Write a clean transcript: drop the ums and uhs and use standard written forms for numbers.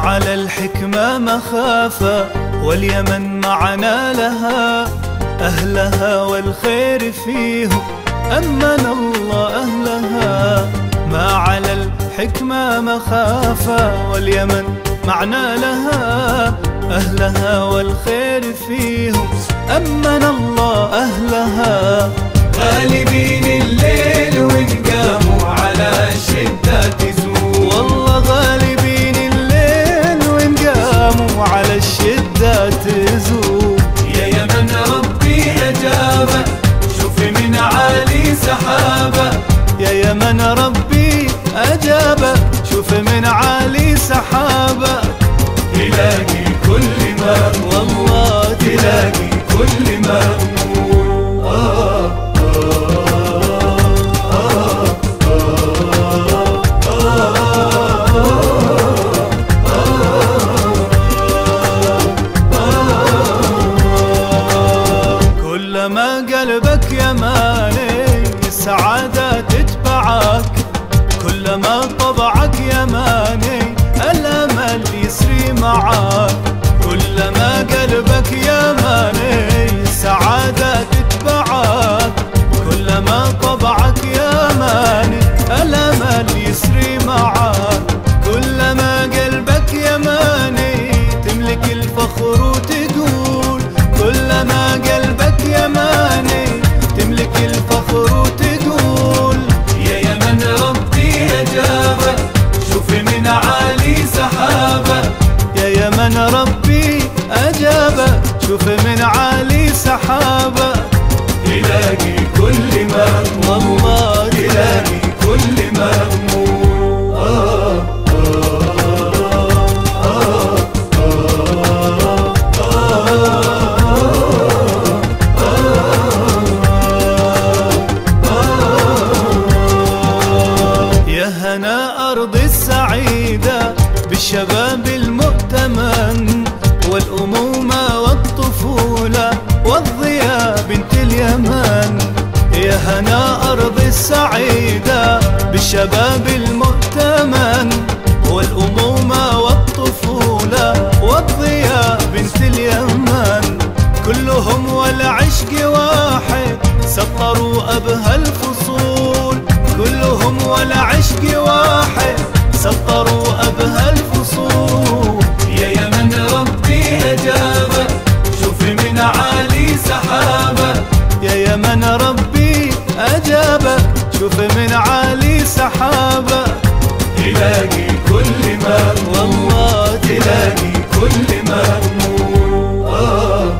على الحكمة مخافة، واليمن معنا لها أهلها والخير فيهم، أمن الله أهلها. ما على الحكمة مخافة، واليمن معنا لها أهلها والخير فيهم، أمن الله أهلها. غالبين الليل وإن قاموا على الشدة تزول، والله غالبين الليل وإن قاموا على الشدة تزول. يا يمن ربي أجابه، شوف من عالي سحابه. يا يمن ربي أجابه، شوف من عالي سحابه. تلاقي كل ما والله تلاقي كل ما كلما قلبك يماني السعادة تتبعك، كلما طبعك يماني الأمل يسري معك. كلما قلبك يماني السعادة تتبعك، كلما طبعك يماني الأمل يسري معك. كلما قلبك يماني تملك الفخر وتقول، كلما قلبك يماني تملك الفخر وتقول. يا يمن ربي أجابه، شوف من عالي سحابه. يا يمن ربي أجابه، شوف من عالي سحابه. تلاقي كل ما والله تلاقي كل مأمول. يا هنا أرض السعيدة بالشباب المؤتمن، والأمومة والطفولة والضياء بنت اليمن. يا هنا أرض السعيدة بالشباب المؤتمن، والأمومة والطفولة والضياء بنت اليمن. كلهم والعشق واحد سطروا أبهى الفصول، كلهم والعشق واحد سطروا أبهى الفصول. يا يمن ربي أجابه، شوف من عالي سحابه. يا يمن ربي أجابه، شوف من عالي سحابه. تلاقي كل ما والله تلاقي كل مأمول.